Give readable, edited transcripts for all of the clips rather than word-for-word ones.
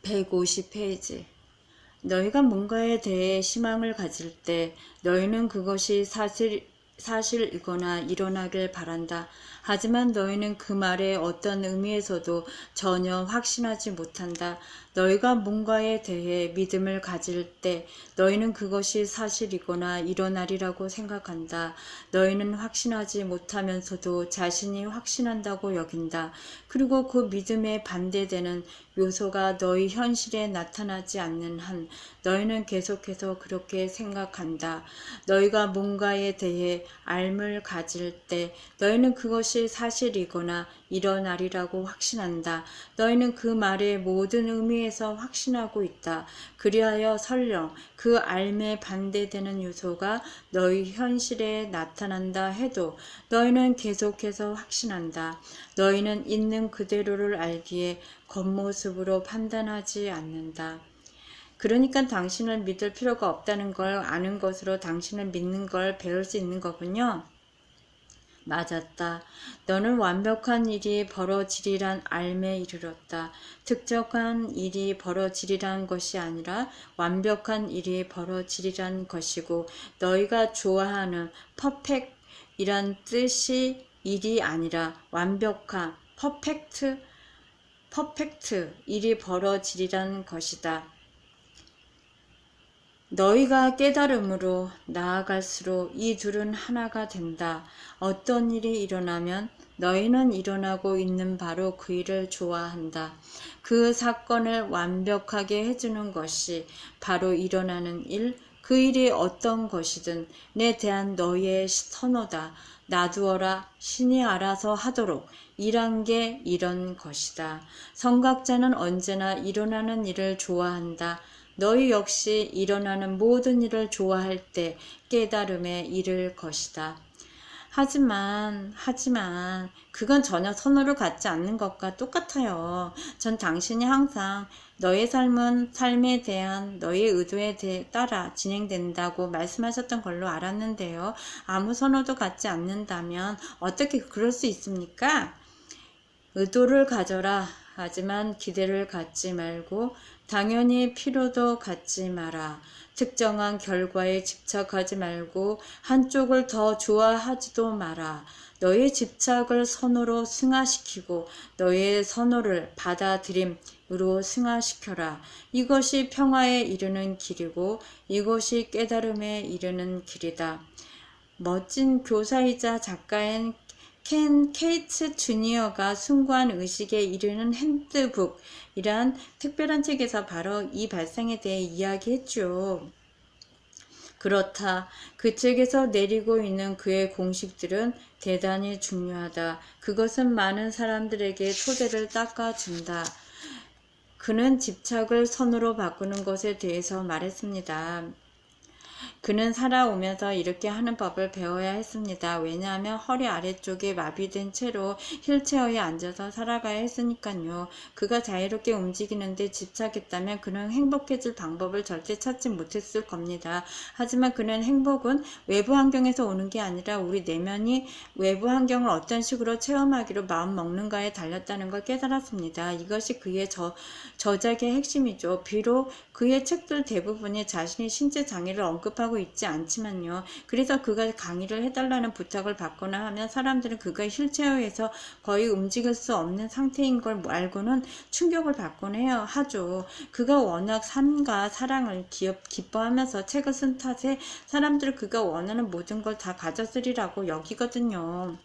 150페이지. 너희가 뭔가에 대해 희망을 가질 때 너희는 그것이 사실이거나 일어나길 바란다. 하지만 너희는 그 말에 어떤 의미에서도 전혀 확신하지 못한다. 너희가 뭔가에 대해 믿음을 가질 때 너희는 그것이 사실이거나 일어나리라고 생각한다. 너희는 확신하지 못하면서도 자신이 확신한다고 여긴다. 그리고 그 믿음에 반대되는 요소가 너희 현실에 나타나지 않는 한 너희는 계속해서 그렇게 생각한다. 너희가 뭔가에 대해 알을 가질 때 너희는 그것이 사실이거나 일어나리라고 확신한다. 너희는 그 말의 모든 의미에서 확신하고 있다. 그리하여 설령 그 알에 반대되는 요소가 너희 현실에 나타난다 해도 너희는 계속해서 확신한다. 너희는 있는 그대로를 알기에 겉모습으로 판단하지 않는다. 그러니까 당신을 믿을 필요가 없다는 걸 아는 것으로 당신을 믿는 걸 배울 수 있는 거군요. 맞았다. 너는 완벽한 일이 벌어지리란 알매 이르렀다. 특정한 일이 벌어지리란 것이 아니라 완벽한 일이 벌어지리란 것이고 너희가 좋아하는 퍼펙트이란 뜻이 일이 아니라 완벽한 퍼펙트 일이 벌어지리란 것이다. 너희가 깨달음으로 나아갈수록 이 둘은 하나가 된다. 어떤 일이 일어나면 너희는 일어나고 있는 바로 그 일을 좋아한다. 그 사건을 완벽하게 해주는 것이 바로 일어나는 일, 그 일이 어떤 것이든 내 대한 너희의 선호다. 놔두어라 신이 알아서 하도록 일한 게 이런 것이다. 선각자는 언제나 일어나는 일을 좋아한다. 너희 역시 일어나는 모든 일을 좋아할 때 깨달음에 이를 것이다. 하지만 그건 전혀 선호를 갖지 않는 것과 똑같아요. 전 당신이 항상 너의 삶에 대한 너의 의도에 따라 진행된다고 말씀하셨던 걸로 알았는데요. 아무 선호도 갖지 않는다면 어떻게 그럴 수 있습니까? 의도를 가져라. 하지만 기대를 갖지 말고 당연히 필요도 갖지 마라. 특정한 결과에 집착하지 말고 한쪽을 더 좋아하지도 마라. 너의 집착을 선호로 승화시키고 너의 선호를 받아들임으로 승화시켜라. 이것이 평화에 이르는 길이고 이것이 깨달음에 이르는 길이다. 멋진 교사이자 작가인 켄 케이츠 주니어가 숭고한 의식에 이르는 핸드북이란 특별한 책에서 바로 이 발상에 대해 이야기했죠. 그렇다. 그 책에서 내리고 있는 그의 공식들은 대단히 중요하다. 그것은 많은 사람들에게 토대를 닦아준다. 그는 집착을 선호로 바꾸는 것에 대해서 말했습니다. 그는 살아오면서 이렇게 하는 법을 배워야 했습니다. 왜냐하면 허리 아래쪽에 마비된 채로 휠체어에 앉아서 살아가야 했으니까요. 그가 자유롭게 움직이는데 집착했다면 그는 행복해질 방법을 절대 찾지 못했을 겁니다. 하지만 그는 행복은 외부 환경에서 오는 게 아니라 우리 내면이 외부 환경을 어떤 식으로 체험하기로 마음먹는가에 달렸다는 걸 깨달았습니다. 이것이 그의 저작의 핵심이죠. 비록 그의 책들 대부분이 자신의 신체 장애를 언급하고 있지 않지만요. 그래서 그가 강의를 해달라는 부탁을 받거나 하면 사람들은 그가 휠체어에서 거의 움직일 수 없는 상태인 걸 알고는 충격을 받곤 하죠. 그가 워낙 삶과 사랑을 기뻐하면서 책을 쓴 탓에 사람들은 그가 원하는 모든 걸 다 가졌으리라고 여기거든요.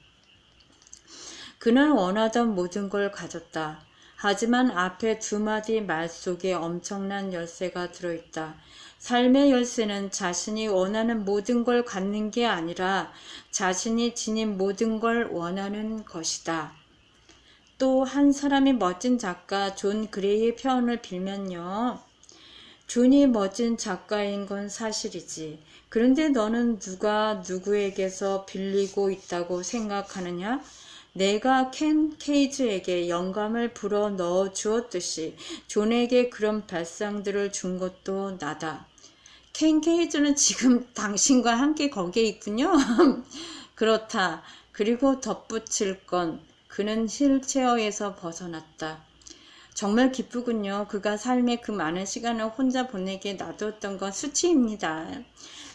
그는 원하던 모든 걸 가졌다. 하지만 앞에 두 마디 말 속에 엄청난 열쇠가 들어있다. 삶의 열쇠는 자신이 원하는 모든 걸 갖는 게 아니라 자신이 지닌 모든 걸 원하는 것이다. 또 한 사람이 멋진 작가 존 그레이의 표현을 빌면요. 존이 멋진 작가인 건 사실이지. 그런데 너는 누가 누구에게서 빌리고 있다고 생각하느냐? 내가 켄 케이즈에게 영감을 불어 넣어 주었듯이 존에게 그런 발상들을 준 것도 나다. 켄 케이즈는 지금 당신과 함께 거기에 있군요. 그렇다. 그리고 덧붙일 건 그는 휠체어에서 벗어났다. 정말 기쁘군요. 그가 삶의 그 많은 시간을 혼자 보내게 놔두었던 건 수치입니다.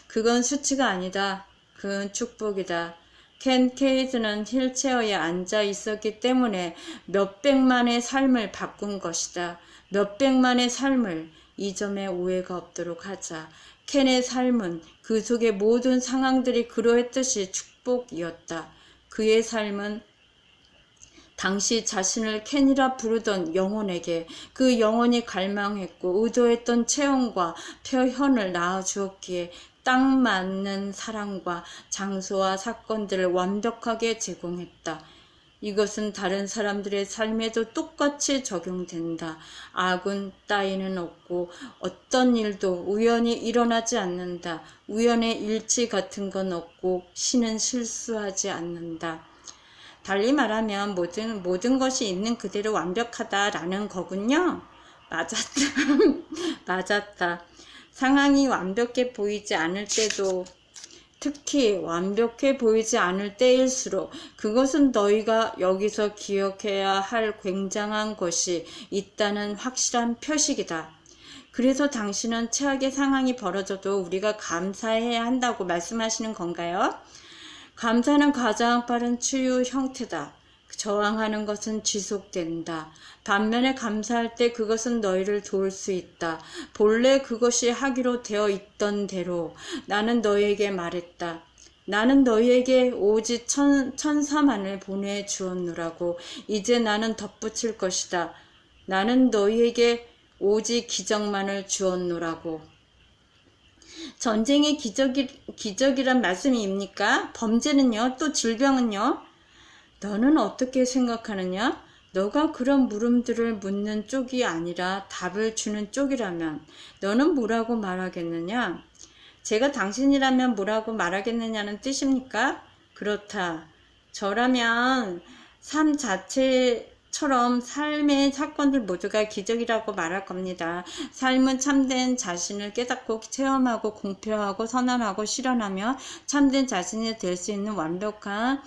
그건 수치가 아니다. 그건 축복이다. 켄 케이즈는 휠체어에 앉아 있었기 때문에 몇백만의 삶을 바꾼 것이다. 몇백만의 삶을. 이 점에 오해가 없도록 하자. 켄의 삶은 그 속의 모든 상황들이 그러했듯이 축복이었다. 그의 삶은 당시 자신을 켄이라 부르던 영혼에게 그 영혼이 갈망했고 의도했던 체험과 표현을 낳아주었기에 딱 맞는 사랑과 장소와 사건들을 완벽하게 제공했다. 이것은 다른 사람들의 삶에도 똑같이 적용된다. 악은 따위는 없고 어떤 일도 우연히 일어나지 않는다. 우연의 일치 같은 건 없고 신은 실수하지 않는다. 달리 말하면 모든 것이 있는 그대로 완벽하다라는 거군요. 맞았다. 맞았다. 상황이 완벽해 보이지 않을 때도, 특히 완벽해 보이지 않을 때일수록 그것은 너희가 여기서 기억해야 할 굉장한 것이 있다는 확실한 표식이다. 그래서 당신은 최악의 상황이 벌어져도 우리가 감사해야 한다고 말씀하시는 건가요? 감사는 가장 빠른 치유 형태다. 저항하는 것은 지속된다. 반면에 감사할 때 그것은 너희를 도울 수 있다. 본래 그것이 하기로 되어 있던 대로 나는 너희에게 말했다. 나는 너희에게 오직 천사만을 보내주었노라고. 이제 나는 덧붙일 것이다. 나는 너희에게 오직 기적만을 주었노라고. 전쟁이 기적이란 말씀입니까? 범죄는요? 또 질병은요? 너는 어떻게 생각하느냐? 너가 그런 물음들을 묻는 쪽이 아니라 답을 주는 쪽이라면 너는 뭐라고 말하겠느냐? 제가 당신이라면 뭐라고 말하겠느냐는 뜻입니까? 그렇다. 저라면 삶 자체처럼 삶의 사건들 모두가 기적이라고 말할 겁니다. 삶은 참된 자신을 깨닫고 체험하고 공표하고 선언하고 실현하며 참된 자신이 될 수 있는 완벽한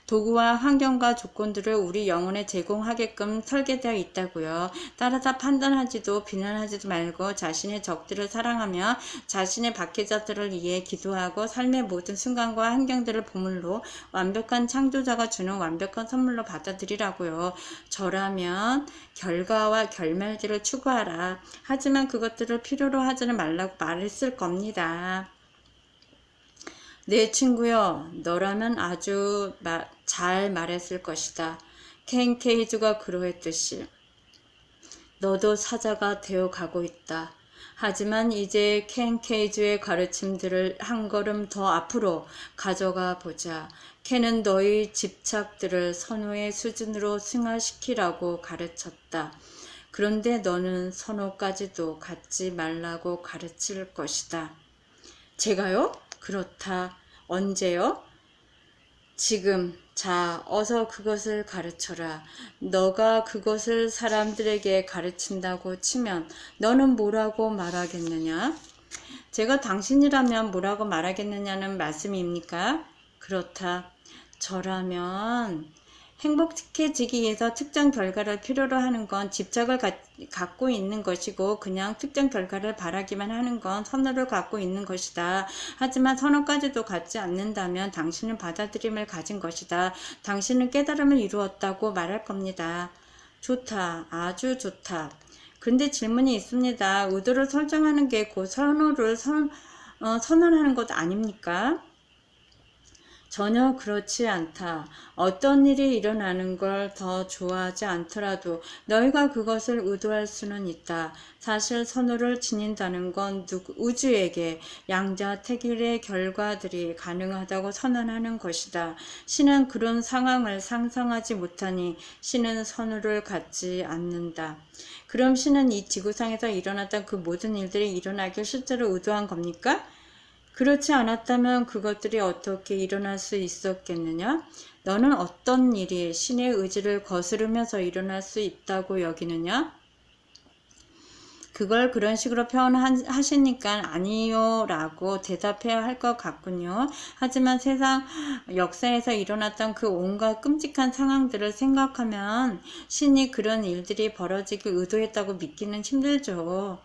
도구와 환경과 조건들을 우리 영혼에 제공하게끔 설계되어 있다고요. 따라서 판단하지도 비난하지도 말고 자신의 적들을 사랑하며 자신의 박해자들을 위해 기도하고 삶의 모든 순간과 환경들을 보물로 완벽한 창조자가 주는 완벽한 선물로 받아들이라고요. 저라면 결과와 결말들을 추구하라. 하지만 그것들을 필요로 하지는 말라고 말했을 겁니다. 네, 친구요. 너라면 아주 잘 말했을 것이다. 켄 케이즈가 그러했듯이 너도 사자가 되어 가고 있다. 하지만 이제 켄 케이즈의 가르침들을 한 걸음 더 앞으로 가져가 보자. 켄은 너희 집착들을 선호의 수준으로 승화시키라고 가르쳤다. 그런데 너는 선호까지도 갖지 말라고 가르칠 것이다. 제가요? 그렇다. 언제요? 지금. 자, 어서 그것을 가르쳐라. 너가 그것을 사람들에게 가르친다고 치면 너는 뭐라고 말하겠느냐? 제가 당신이라면 뭐라고 말하겠느냐는 말씀입니까? 그렇다. 저라면 행복해지기 위해서 특정 결과를 필요로 하는 건 집착을 갖고 있는 것이고 그냥 특정 결과를 바라기만 하는 건 선호를 갖고 있는 것이다. 하지만 선호까지도 갖지 않는다면 당신은 받아들임을 가진 것이다. 당신은 깨달음을 이루었다고 말할 겁니다. 좋다. 아주 좋다. 그런데 질문이 있습니다. 의도를 설정하는 게 그 선호를 선언하는 것 아닙니까? 전혀 그렇지 않다. 어떤 일이 일어나는 걸 더 좋아하지 않더라도 너희가 그것을 의도할 수는 있다. 사실 선호를 지닌다는 건 우주에게 양자택일의 결과들이 가능하다고 선언하는 것이다. 신은 그런 상황을 상상하지 못하니 신은 선호를 갖지 않는다. 그럼 신은 이 지구상에서 일어났던 그 모든 일들이 일어나길 실제로 의도한 겁니까? 그렇지 않았다면 그것들이 어떻게 일어날 수 있었겠느냐? 너는 어떤 일이 신의 의지를 거스르면서 일어날 수 있다고 여기느냐? 그걸 그런 식으로 표현하시니까 아니요 라고 대답해야 할 것 같군요. 하지만 세상 역사에서 일어났던 그 온갖 끔찍한 상황들을 생각하면 신이 그런 일들이 벌어지길 의도했다고 믿기는 힘들죠.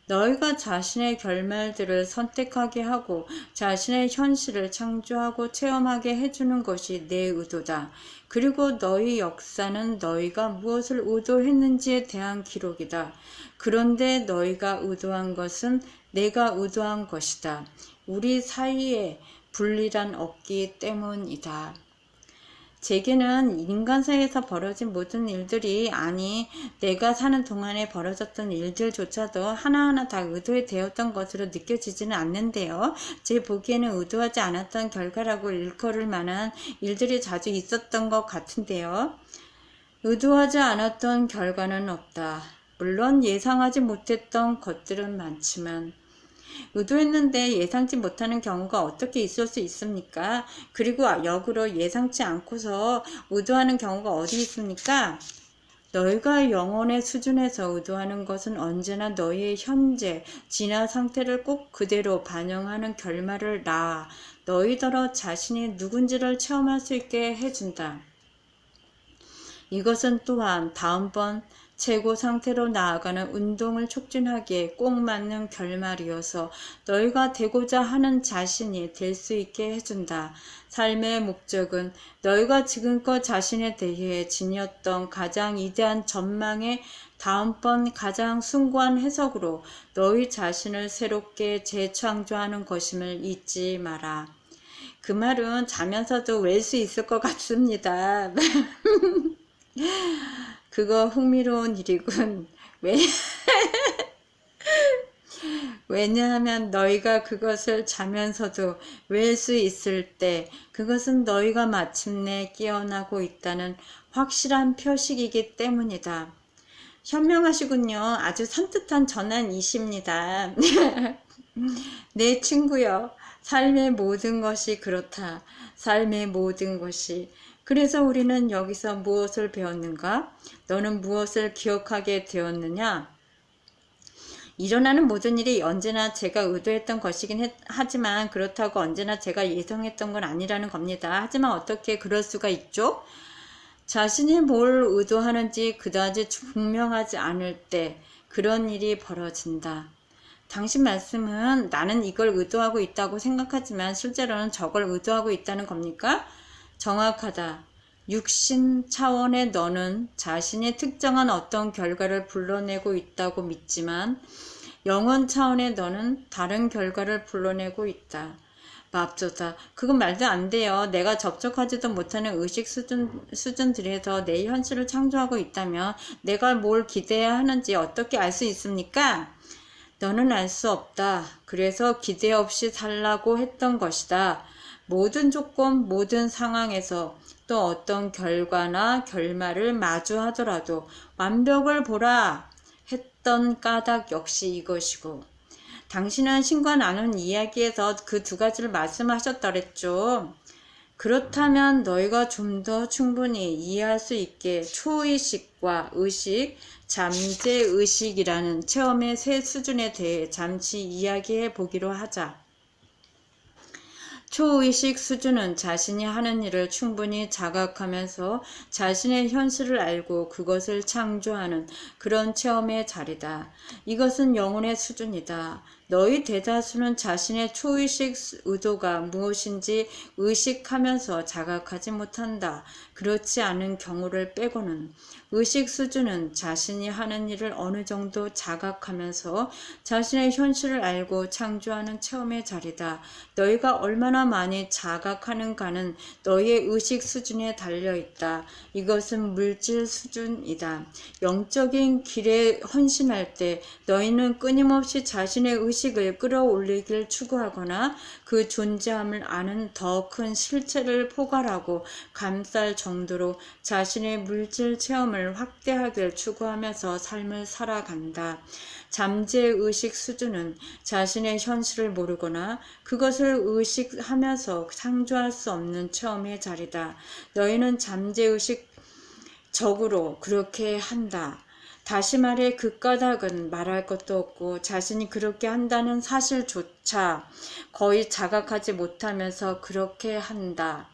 너희가 자신의 결말들을 선택하게 하고 자신의 현실을 창조하고 체험하게 해주는 것이 내 의도다. 그리고 너희 역사는 너희가 무엇을 의도했는지에 대한 기록이다. 그런데 너희가 의도한 것은 내가 의도한 것이다. 우리 사이에 분리란 없기 때문이다. 제게는 인간 사이에서 벌어진 모든 일들이, 아니 내가 사는 동안에 벌어졌던 일들조차도 하나하나 다 의도되었던 것으로 느껴지지는 않는데요. 제 보기에는 의도하지 않았던 결과라고 일컬을 만한 일들이 자주 있었던 것 같은데요. 의도하지 않았던 결과는 없다. 물론 예상하지 못했던 것들은 많지만 의도했는데 예상치 못하는 경우가 어떻게 있을 수 있습니까? 그리고 역으로 예상치 않고서 의도하는 경우가 어디 있습니까? 너희가 영혼의 수준에서 의도하는 것은 언제나 너희의 현재, 진화 상태를 꼭 그대로 반영하는 결말을 낳아 너희더러 자신이 누군지를 체험할 수 있게 해준다. 이것은 또한 다음번 최고 상태로 나아가는 운동을 촉진하기에 꼭 맞는 결말이어서 너희가 되고자 하는 자신이 될 수 있게 해준다. 삶의 목적은 너희가 지금껏 자신에 대해 지녔던 가장 위대한 전망의 다음번 가장 숭고한 해석으로 너희 자신을 새롭게 재창조하는 것임을 잊지 마라. 그 말은 자면서도 외울 수 있을 것 같습니다. 그거 흥미로운 일이군. 왜냐하면 너희가 그것을 자면서도 외울 수 있을 때 그것은 너희가 마침내 깨어나고 있다는 확실한 표식이기 때문이다. 현명하시군요. 아주 산뜻한 전환이십니다. 내 친구여, 삶의 모든 것이 그렇다. 삶의 모든 것이. 그래서 우리는 여기서 무엇을 배웠는가? 너는 무엇을 기억하게 되었느냐? 일어나는 모든 일이 언제나 제가 의도했던 것이긴 하지만 그렇다고 언제나 제가 예상했던 건 아니라는 겁니다. 하지만 어떻게 그럴 수가 있죠? 자신이 뭘 의도하는지 그다지 분명하지 않을 때 그런 일이 벌어진다. 당신 말씀은 나는 이걸 의도하고 있다고 생각하지만 실제로는 저걸 의도하고 있다는 겁니까? 정확하다. 육신 차원의 너는 자신이 특정한 어떤 결과를 불러내고 있다고 믿지만 영혼 차원의 너는 다른 결과를 불러내고 있다. 맙소사. 그건 말도 안 돼요. 내가 접촉하지도 못하는 의식 수준들에서 내 현실을 창조하고 있다면 내가 뭘 기대해야 하는지 어떻게 알 수 있습니까? 너는 알 수 없다. 그래서 기대 없이 살라고 했던 것이다. 모든 조건, 모든 상황에서 또 어떤 결과나 결말을 마주하더라도 완벽을 보라 했던 까닭 역시 이것이고, 당신은 신과 나눈 이야기에서 그 두 가지를 말씀하셨더랬죠. 그렇다면 너희가 좀 더 충분히 이해할 수 있게 초의식과 의식, 잠재의식이라는 체험의 세 수준에 대해 잠시 이야기해 보기로 하자. 초의식 수준은 자신이 하는 일을 충분히 자각하면서 자신의 현실을 알고 그것을 창조하는 그런 체험의 자리다. 이것은 영혼의 수준이다. 너희 대다수는 자신의 초의식 의도가 무엇인지 의식하면서 자각하지 못한다. 그렇지 않은 경우를 빼고는 의식 수준은 자신이 하는 일을 어느 정도 자각하면서 자신의 현실을 알고 창조하는 체험의 자리다. 너희가 얼마나 많이 자각하는가는 너희의 의식 수준에 달려있다. 이것은 물질 수준이다. 영적인 길에 헌신할 때 너희는 끊임없이 자신의 의식을 끌어올리길 추구하거나 그 존재함을 아는 더 큰 실체를 포괄하고 감쌀 정도로 자신의 물질 체험을 확대하길 추구하면서 삶을 살아간다. 잠재의식 수준은 자신의 현실을 모르거나 그것을 의식하면서 창조할 수 없는 체험의 자리다. 너희는 잠재의식적으로 그렇게 한다. 다시 말해 그 까닭은 말할 것도 없고 자신이 그렇게 한다는 사실조차 거의 자각하지 못하면서 그렇게 한다.